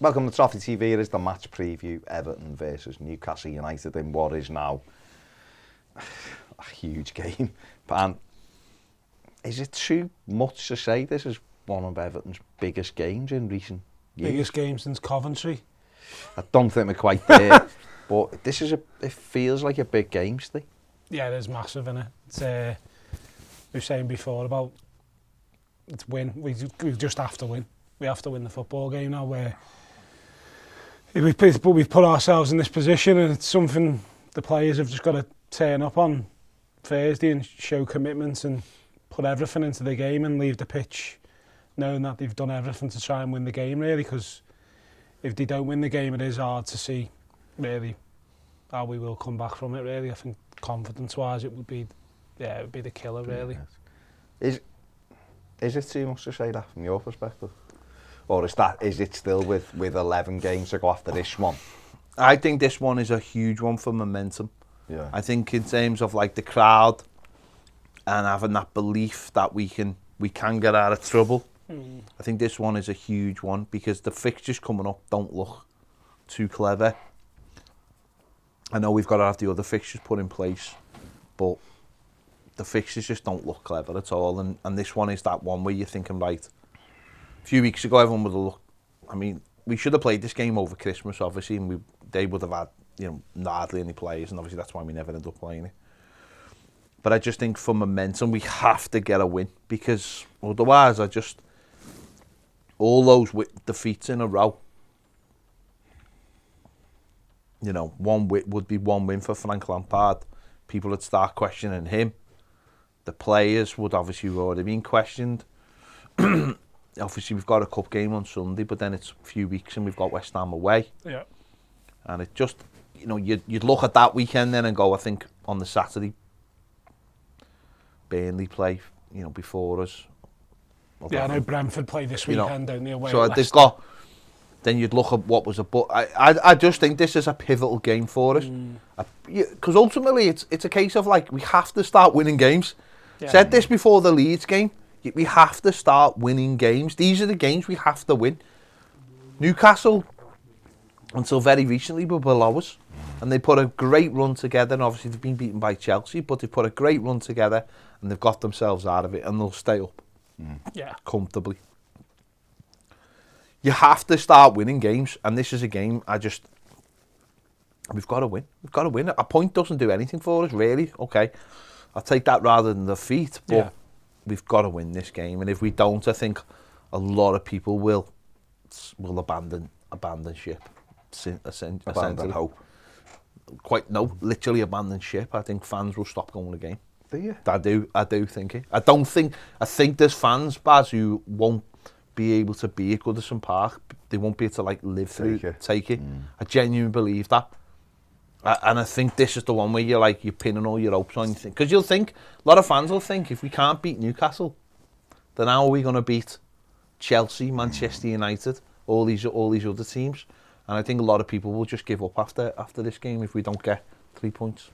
Welcome to Toffee TV. Here is the match preview. Everton versus Newcastle United in what is now a huge game. And is it too much to say this is one of Everton's biggest games in recent years? Biggest game since Coventry? I don't think we're quite there, but it feels like a big game, Steve. Yeah, it is massive, isn't it? It's, we were saying before about it's win. We just have to win. We have to win the football game now. Where we've put ourselves in this position, and it's something the players have just got to turn up on Thursday and show commitment and put everything into the game and leave the pitch knowing that they've done everything to try and win the game, really, because if they don't win the game, it is hard to see really how we will come back from it, really. I think confidence-wise it would be the killer, really. Is it too much to say that from your perspective? Or is it still with 11 games to go after this one? I think this one is a huge one for momentum. Yeah. I think in terms of like the crowd and having that belief that we can get out of trouble. I think this one is a huge one because the fixtures coming up don't look too clever. I know we've got to have the other fixtures put in place, but the fixtures just don't look clever at all. And this one is that one where you're thinking, right, a few weeks ago everyone would have looked, I mean, we should have played this game over Christmas, obviously, and they would have had, hardly any players, and obviously that's why we never ended up playing it. But I just think for momentum, we have to get a win, because otherwise all those defeats in a row, one win would be one win for Frank Lampard. People would start questioning him. The players would obviously have already been questioned. Obviously, we've got a cup game on Sunday, but then it's a few weeks and we've got West Ham away. Yeah. And it just, you'd look at that weekend then and go, I think on the Saturday, Burnley play, before us. Yeah, I know Brentford play this weekend, don't they? Away so at they've got. Then you'd look at what was I just think this is a pivotal game for us, because ultimately it's a case of like we have to start winning games. Yeah. Said this before the Leeds game. We have to start winning games. These are the games we have to win. Newcastle, until very recently, were below us, and they put a great run together. And obviously they've been beaten by Chelsea, but they've put a great run together, and they've got themselves out of it, and they'll stay up, comfortably. You have to start winning games, and this is a game we've got to win. We've got to win. A point doesn't do anything for us, really. Okay, I'll take that rather than defeat, but we've got to win this game. And if we don't, I think a lot of people will abandon ship. Abandon hope. Literally abandon ship. I think fans will stop going to the game. Do you? I do think it. I think there's fans, Baz, who won't be able to be at Goodison Park. They won't be able to live through take it. I genuinely believe that. And I think this is the one where you're pinning all your hopes on. Because you'll think, a lot of fans will think, if we can't beat Newcastle, then how are we going to beat Chelsea, Manchester United, all these other teams? And I think a lot of people will just give up after this game if we don't get 3 points.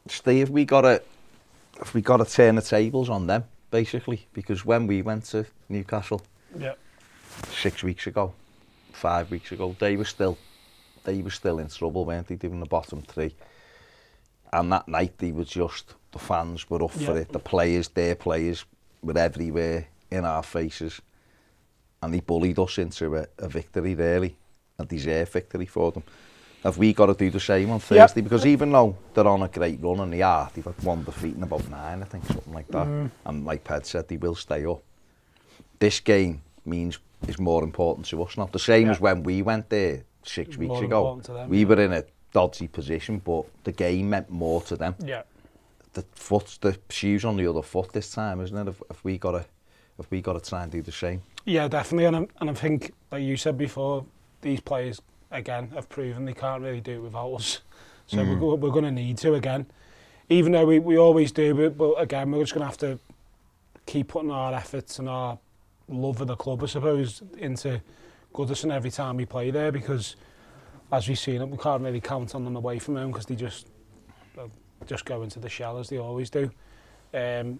Steve, we got to turn the tables on them, basically, because when we went to Newcastle 6 weeks ago, 5 weeks ago, they were still in trouble, weren't they? They were in the bottom three. And that night, the fans were up for it. Their players were everywhere in our faces. And they bullied us into a victory, really. A deserved victory for them. Have we got to do the same on Thursday? Because even though they're on a great run and they've had one defeat in about 9, I think, something like that. And like Ped said, they will stay up. This game is more important to us now. The same as when we went there 6 weeks ago. We were in a dodgy position, but the game meant more to them. Yeah. The shoes on the other foot this time, isn't it? If we got to try and do the same. Yeah, definitely. And I think, like you said before, these players again have proven they can't really do it without us. So we're going to need to again. Even though we always do, but again, we're just going to have to keep putting our efforts and our love of the club, I suppose, into Goodison every time we play there, because as we've seen it, we can't really count on them away from home because they just go into the shell as they always do.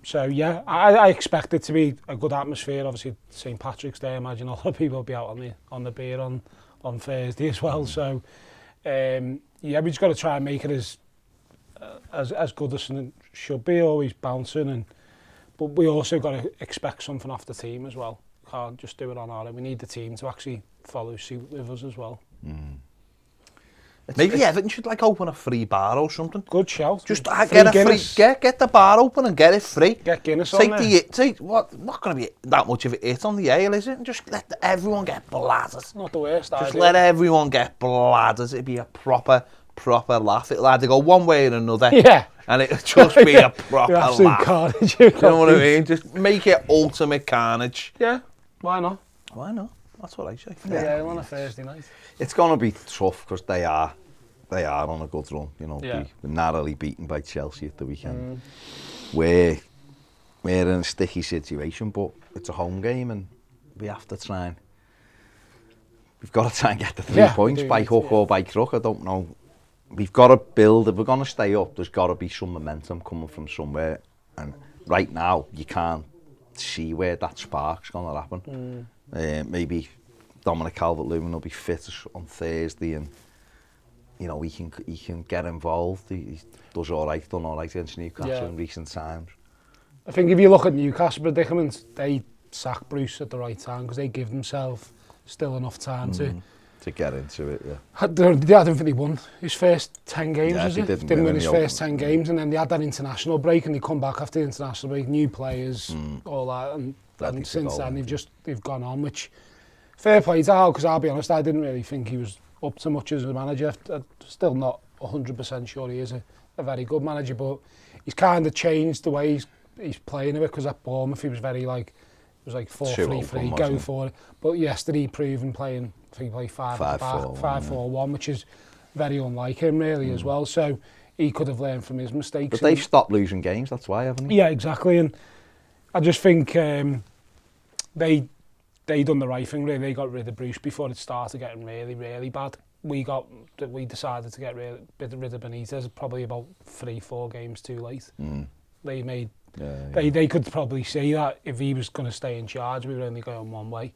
So yeah, I expect it to be a good atmosphere. Obviously, St Patrick's Day, I imagine a lot of people will be out on the beer on on Thursday as well. So, yeah, we just got to try and make it as good as it should be, always bouncing. But we also got to expect something off the team as well. Can't just do it on our own. We need the team to actually follow suit with us as well. Maybe Everton should like open a free bar or something. Good shout. Just get the bar open and get it free. Get Guinness on there. Take what? Not going to be that much of a hit on the ale, is it? And just let everyone get bladders. Not the worst idea. Just let everyone get bladders. It'd be a proper laugh. It'll either go one way or another. Yeah. And it'll just be a proper laugh. Carnage. You know what I mean? Just make it ultimate carnage. Yeah. Why not? Why not? That's what I say. Yeah, on a Thursday night. It's going to be tough because they are on a good run. You know, Yeah. We're narrowly beaten by Chelsea at the weekend. We're in a sticky situation, but it's a home game and we have to try and... We've got to try and get the 3 points by hook or by crook. I don't know. We've got to build. If we're going to stay up, there's got to be some momentum coming from somewhere. And right now, you can't see where that spark's going to happen. Maybe Dominic Calvert-Lewin will be fit on Thursday, and you know he can get involved. He does all right, done all right against Newcastle in recent times. I think if you look at Newcastle predicament, they sack Bruce at the right time because they give themselves still enough time to get into it. Yeah. I don't think they won his first 10 games. Yeah, was it? Didn't win his first 10 games, and then they had that international break, and they come back after the international break, new players, all that, and since then they've gone on. Which fair play to Al, because I'll be honest, I didn't really think he was up to much as a manager. I'm still not 100% sure he is a very good manager, but he's kind of changed the way he's playing it, because at Bournemouth he was very like, it was like 4-3-3, go for it. But yesterday he proved playing, I think he played 5-4-1, which is very unlike him really as well. So he could have learned from his mistakes. But they've stopped losing games, that's why, haven't they? Yeah, exactly. And I just think they done the right thing really. They got rid of Bruce before it started getting really, really bad. We decided to get rid of Benitez probably about 3-4 games too late. They made they could probably see that if he was going to stay in charge, we were only going one way.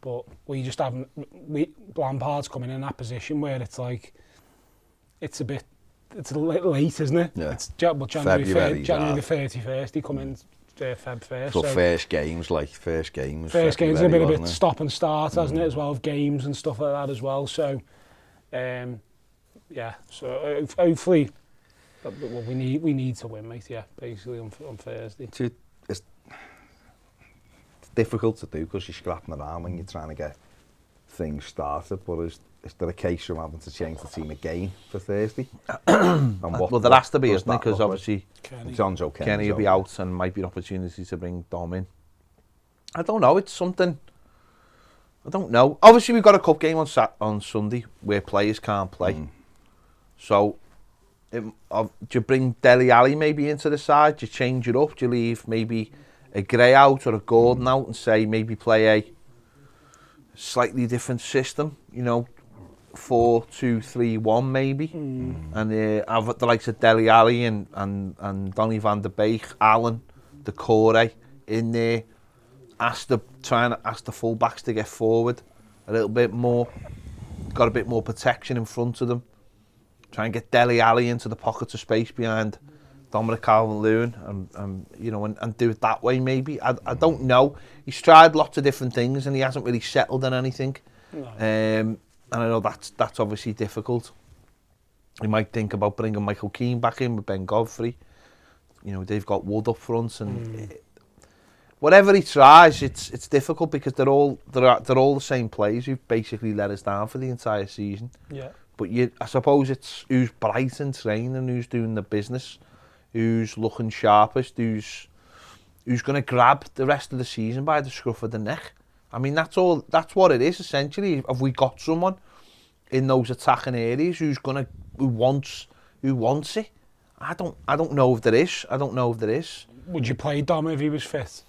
But we just haven't. Lampard's coming in that position where it's like it's a little late, isn't it? Yeah. It's January the 31st. He come in Feb 1st. So first game's a bit stop and start, hasn't it, as well, of games and stuff like that as well. So, yeah. So hopefully, we need to win, mate. Yeah, basically on Thursday. It's difficult to do because you're scrapping around when you're trying to get things started. But is there a case of having to change the team again for Thursday? Well, there has to be, isn't it? Because obviously Kenny will be out and might be an opportunity to bring Dom in. I don't know. It's something. I don't know. Obviously, we've got a cup game on Sunday where players can't play. So, do you bring Dele Alli maybe into the side? Do you change it up? Do you leave maybe a Gray out or a Gordon out and say maybe play a slightly different system? You know, 4-2-3-1 maybe, and have the likes of Dele Alli and Donny van der Beek, Allen, Decore in there. Trying to ask the full-backs to get forward a little bit more. Got a bit more protection in front of them. Try and get Dele Alli into the pockets of space behind Dominic Calvert-Lewin and do it that way maybe. I don't know. He's tried lots of different things and he hasn't really settled on anything. No. And I know that's obviously difficult. He might think about bringing Michael Keane back in with Ben Godfrey. You know, they've got Wood up front and whatever he tries, it's difficult because they're all the same players who've basically let us down for the entire season. Yeah. But I suppose it's who's bright and training, who's doing the business, who's looking sharpest, who's going to grab the rest of the season by the scruff of the neck. I mean, that's what it is essentially. Have we got someone in those attacking areas who wants it? I don't know if there is. Would you play Dom if he was fit?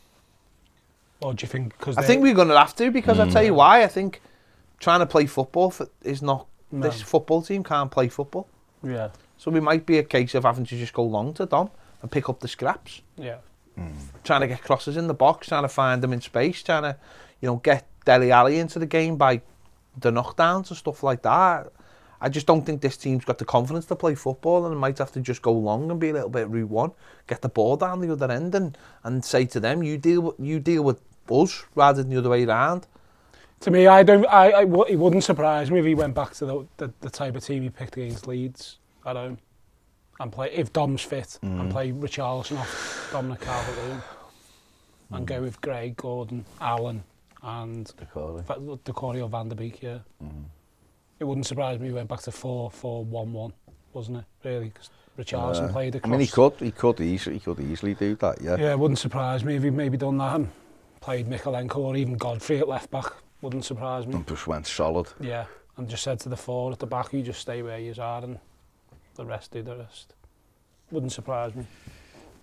Or do you think? I think we're going to have to because I'll tell you why. I think trying to play football is not. No. This football team can't play football. Yeah. So we might be a case of having to just go long to Dom and pick up the scraps. Yeah. Trying to get crosses in the box, trying to find them in space, trying to, get Dele Alli into the game by the knockdowns and stuff like that. I just don't think this team's got the confidence to play football, and it might have to just go long and be a little bit route one, get the ball down the other end, and say to them, you deal with us rather than the other way around. To me, it wouldn't surprise me if he went back to the type of team he picked against Leeds at home, and play if Dom's fit and play Richarlison off Dominic Calvert-Lewin, and go with Gray, Gordon, Allen, and Decore or Van der Beek. Yeah. It wouldn't surprise me if he went back to 4-4-1-1, wasn't it? Really, because Richarlison played across. I mean, he could easily do that. Yeah. Yeah, it wouldn't surprise me if he maybe done that and played Mikalenko or even Godfrey at left back. Wouldn't surprise me. And just went solid. Yeah, and just said to the forward at the back, you just stay where you are, and the rest do the rest. Wouldn't surprise me.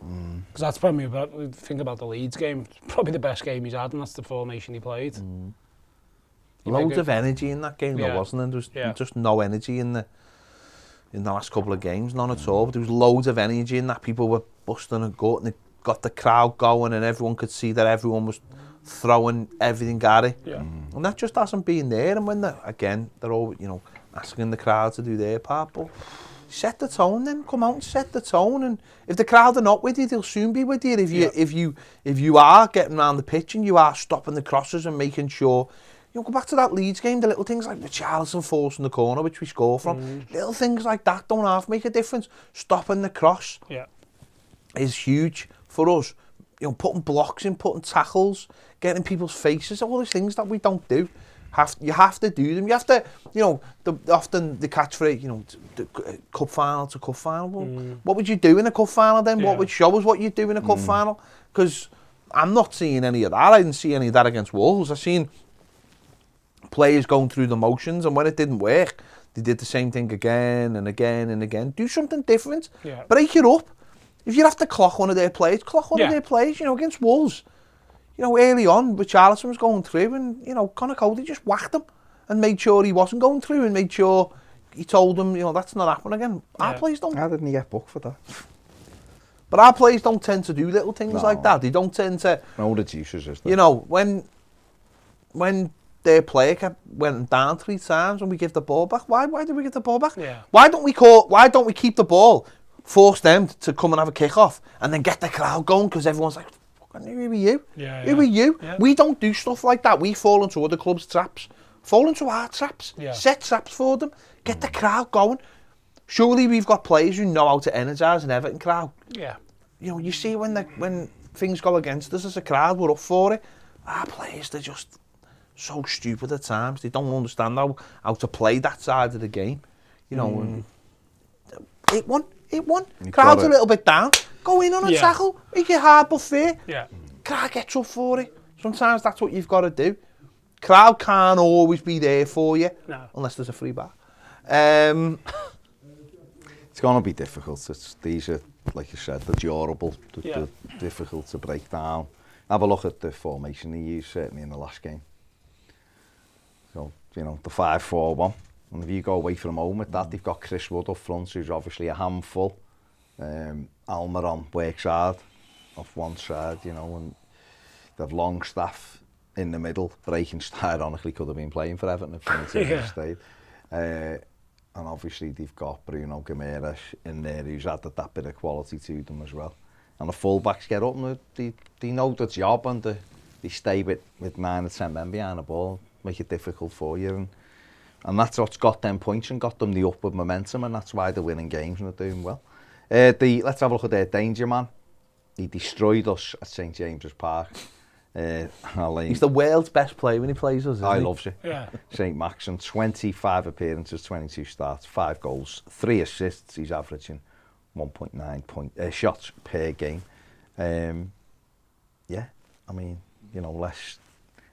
Because that's probably think about the Leeds game. It's probably the best game he's had, and that's the formation he played. Loads of energy in that game, though, wasn't there? There was just no energy in the last couple of games, none at all. But there was loads of energy in that. People were busting a gut, and it got the crowd going, and everyone could see that everyone was throwing everything at it. And that just hasn't been there. And when they're all asking the crowd to do their part, but set the tone. Then come out and set the tone. And if the crowd are not with you, they'll soon be with you. If you are getting around the pitch and you are stopping the crosses and making sure. Go back to that Leeds game, the little things like Richarlison force in the corner, which we score from. Little things like that don't half make a difference. Stopping the cross is huge for us. Putting blocks in, putting tackles, getting in people's faces, all these things that we don't do. You have to do them. You have to, often the catchphrase, cup final to cup final. Well, what would you do in a cup final then? What would show us what you do in a cup final? Because I'm not seeing any of that. I didn't see any of that against Wolves. I've seen players going through the motions, and when it didn't work, they did the same thing again and again and again. Do something different. Break it up. If you have to clock one of their plays, of their plays. Against Wolves, early on, Richarlison was going through, and Conor Cody just whacked him and made sure he wasn't going through, and made sure he told him, that's not happening again. Our plays don't. How didn't he get booked for that? But our plays don't tend to do little things like that. They don't tend to. No, the juices is there. When their player went down 3 times and we give the ball back. Why did we give the ball back? Yeah. Why don't we keep the ball, force them to come and have a kick off, and then get the crowd going, because everyone's like, fucking who are you? Who are you? Yeah. We don't do stuff like that. We fall into other clubs' traps. Fall into our traps. Yeah. Set traps for them. Get the crowd going. Surely we've got players who know how to energise an Everton crowd. Yeah. You see when things go against us as a crowd, we're up for it. Our players, they're just so stupid at times. They don't understand how to play that side of the game. Hit one. Crowd's a little bit down. Go in on a tackle. Make it hard but fair. Yeah. Crowd gets up for it. Sometimes that's what you've got to do. Crowd can't always be there for you, unless there's a free bar. It's going to be difficult. These are, like you said, they're durable. They're difficult to break down. Have a look at the formation he used, certainly in the last game. So, the 5-4-1. And if you go away from home with that, they've got Chris Wood up front, who's obviously a handful. Almiron works hard off one side, and they've Longstaff in the middle. Breakenstein, ironically, could have been playing for Everton if he stayed. And obviously they've got Bruno Guimaraes in there, who's added that bit of quality to them as well. And the full-backs get up and they know the job, and they stay with 9 or 10 men behind the ball, make it difficult for you. And that's what's got them points and got them the upward momentum, and that's why they're winning games and they're doing well. Let's have a look at their danger man. He destroyed us at St James's Park. He's the world's best player when he plays us, isn't he? Loves it. Yeah. St Maxon, 25 appearances, 22 starts, 5 goals, 3 assists. He's averaging 1.9 shots per game. Less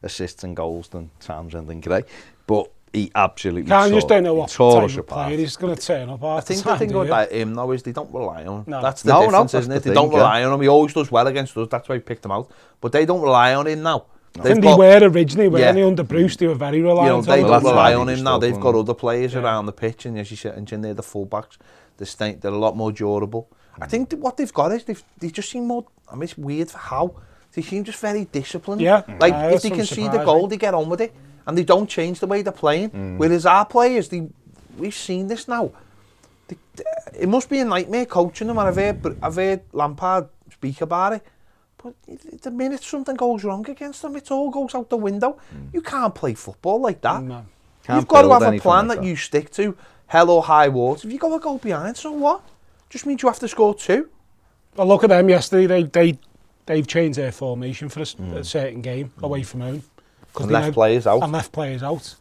assists and goals than Townsend and Gray, but he absolutely just don't know what type of player he's going to turn up. I think the thing about him though is they don't rely on him. No. That's the difference, isn't it? They don't rely on him. He always does well against us. That's why we picked him out. But they don't rely on him now. I think they were originally, weren't they, under Bruce? They were very reliant on him. They don't rely on him now. They've got other players around the pitch, and as you said, and they're the full-backs. They're a lot more durable. I think what they've got is they just seem more. I mean, it's weird for how they seem just very disciplined. Yeah. Like if they can see the goal, they get on with it. and they don't change the way they're playing. Whereas our players, we've seen this now. It must be a nightmare coaching them, and I've heard Lampard speak about it. But the minute something goes wrong against them, it all goes out the window. You can't play football like that. No. You've got to have a plan that you stick to, hell or high water. If you got to go behind, so what? Just means you have to score 2. Well, look at them yesterday. They've changed their formation for a certain game away from home. And left players out. And left players out.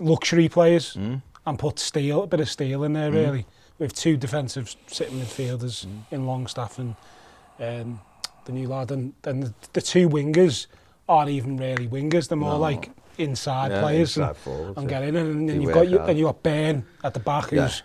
Luxury players. And put a bit of steel in there, really. With 2 defensive sitting midfielders in Longstaff and the new lad. And the 2 wingers aren't even really wingers. They're more like inside players. Inside forwards, and get in. And then you've got Byrne at the back who's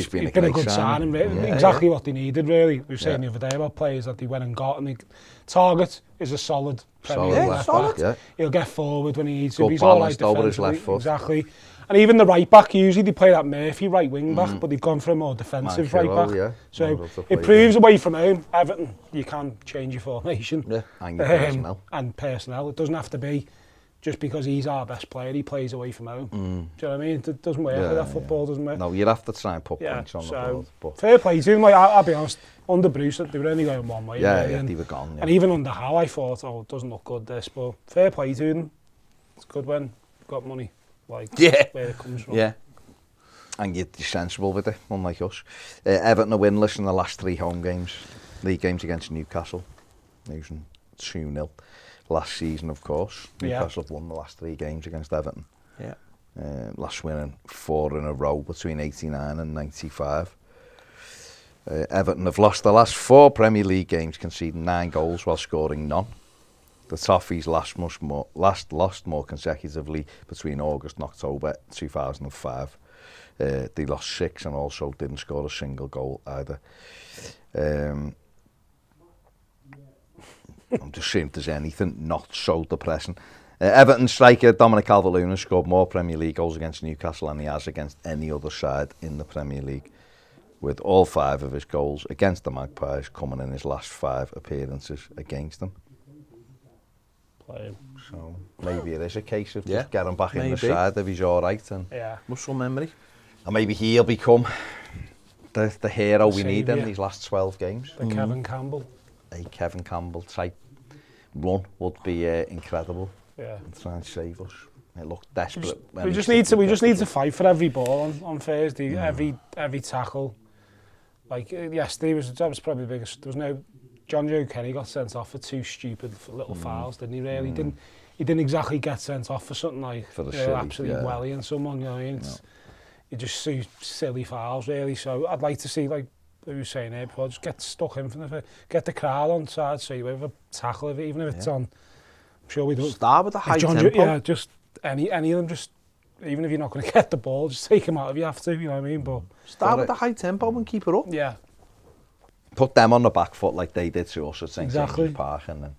been a good signing. Exactly what they needed, really. We were saying the other day about players that they went and got. And Target is a solid Premier left back. Yeah. He'll get forward when he needs to. He's all right over his left foot. Exactly. And even the right back, usually they play that Murphy right wing back, but they've gone for a more defensive right back. Yeah. So it proves away from home, Everton, you can change your formation. Yeah. And your personnel. And personnel. It doesn't have to be just because he's our best player, he plays away from home. Do you know what I mean? It doesn't work like that. Football doesn't work. No, you'd have to try and put points on the board. But fair play to them. Like, I'll be honest, under Bruce, they were only going one way. Yeah, really, they were gone. And even under Howe, I thought, it doesn't look good, this. But fair play to them. It's good when you've got money. Like, where it comes from. Yeah. And you're sensible with it, unlike us. Everton are winless in the last 3 home games. League games against Newcastle, losing 2-0. Last season, of course. Newcastle have won the last 3 games against Everton. Yeah. Last winning 4 in a row between 89 and 95. Everton have lost the last 4 Premier League games, conceding 9 goals while scoring none. The Toffees lost more consecutively between August and October 2005. They lost 6 and also didn't score a single goal either. I'm just seeing if there's anything not so depressing. Everton striker Dominic Calvert-Lewin scored more Premier League goals against Newcastle than he has against any other side in the Premier League, with all 5 of his goals against the Magpies coming in his last 5 appearances against them. So maybe it is a case of just getting back in the side if he's all right. And muscle memory. And maybe he'll become the hero we need in these last 12 games. The Kevin Campbell. A Kevin Campbell type run would be incredible. Yeah. And try and save us. It looked desperate. We just need to fight for every ball on Thursday, every tackle. Like yesterday that was probably the biggest. There was no John Joe Kenny got sent off for 2 stupid little fouls, didn't he? Really, he didn't exactly get sent off for something like absolutely wellying someone. You know what I mean? You just see silly fouls, really. So I'd like to see, like we were saying here before, just get stuck in from get the crowd on side, so you have a tackle of it, even if it's on. I'm sure we do. Start with the high tempo. Yeah, just any of them, just even if you're not going to get the ball, just take them out if you have to. You know what I mean? But start with the high tempo and keep it up. Yeah. Put them on the back foot like they did to us at St. Exactly. James's Park, and then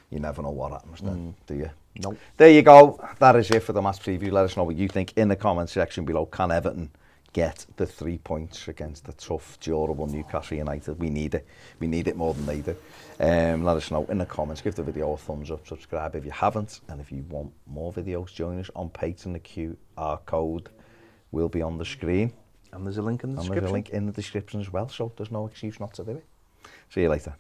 you never know what happens then, do you? Nope. There you go. That is it for the match preview. Let us know what you think in the comment section below. Can Everton get the 3 points against the tough, durable Newcastle United? We need it. We need it more than they do. Let us know in the comments. Give the video a thumbs up. Subscribe if you haven't. And if you want more videos, join us on Patreon. The QR code will be on the screen. And there's a link in the description. And there's a link in the description as well, so there's no excuse not to do it. See you later.